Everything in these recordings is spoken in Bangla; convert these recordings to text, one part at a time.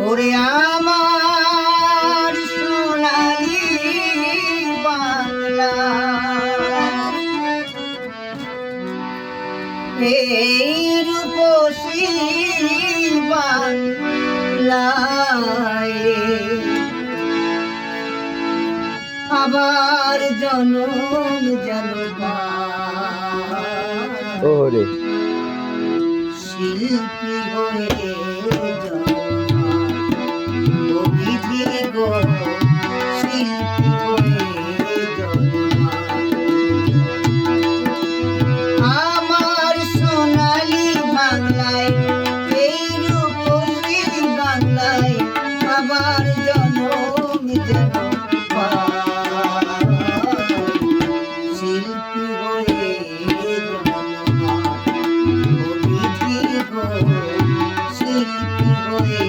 ওরে আমার সোনালি বাংলা, এই রূপসী বাংলায় আবার জনম ওরে শিল্পী হয়ে বিধি গো শিল্পী হয়ে আমার সোনালি বাংলায়, এই রূপসী বাংলায় আবার জনম শিল্পী হয়ে বিধি গো শিল্পী হয়ে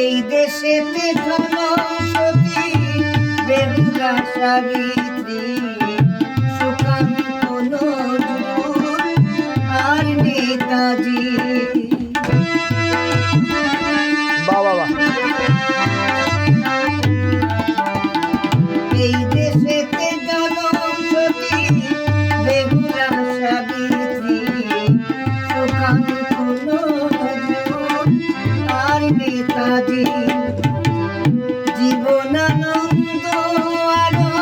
এই দেশেতে জনসতী বেহুলা সাবিত্রী সুকান্ত নজরুল আর নেতাজি। এই দেশেতে জনসতী বেহুলা সাবিত্রী সুকান্ত নেতাজি। জীবনানন্দ আরো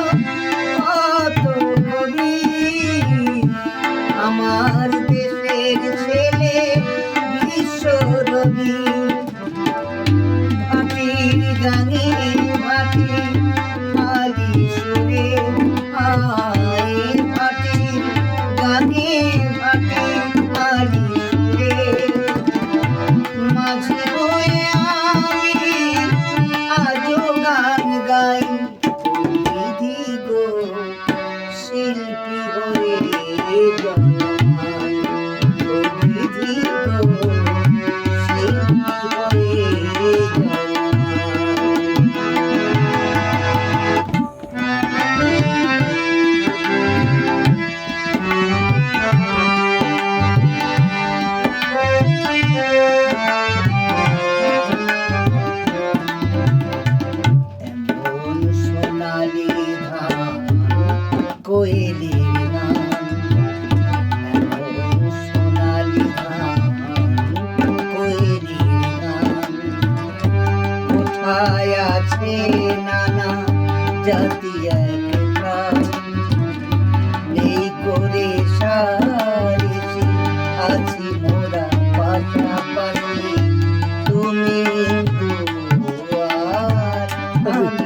কত কবি আমার দেশের ছেলে বিশ্বরবি। ভাটির গানে ভাটি আলি সুরে আয়, ভাটির গানে ভাটি আলি সুরে মাঝে হয়ে আমি আজো গান গাই। বিধি গো শিল্পী হয়ে জন্মাই, বিধি গো শিল্পী হয়ে কোয়েলের গান, সোনালি ধান কোয়েলের গান। কোথায় আছে নানা জাতি এক প্রাণ, নেই করে সারেছি আছি মোরা পাশাপাশি। তুমি হিন্দু আর আমি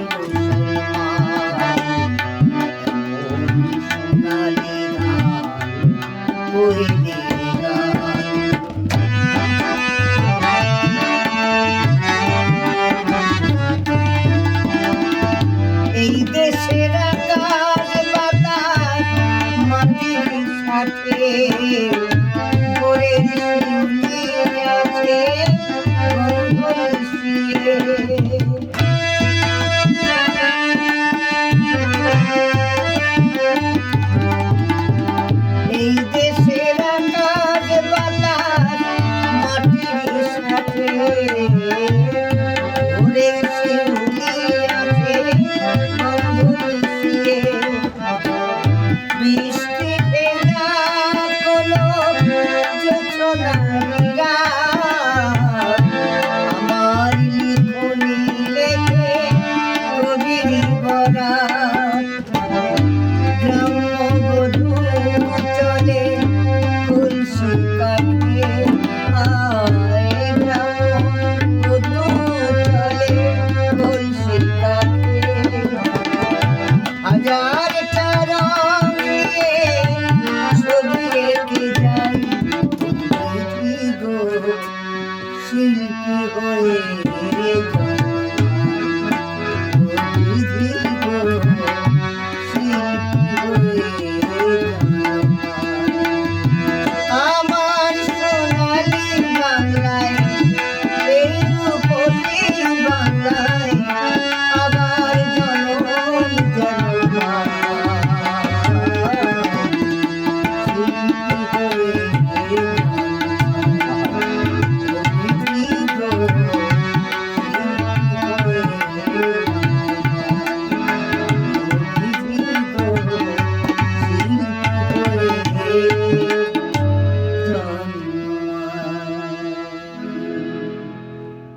এই দেশের আকাশ বাতাস মাটির সাথে ভোরের শিউলি আছে গন্ধর্ষিয়ে। এই দেশের আকাশ বাতাস মাটির সাথে ভোরের শিউলি আছে গন্ধর্ষিয়ে। বৃষ্টি ভেজা কোনো জোছনার রাত, আমার লিখনি লেখে কবির বরাত। গ্রাম্যবধূ চলে কলসি কাঠে আয়, গ্রাম্যবধূ চলে কলসি কাঠে। হাজারটা রং নিয়ে ছবি এঁকে যাই, বিধি গো শিল্পী হয়ে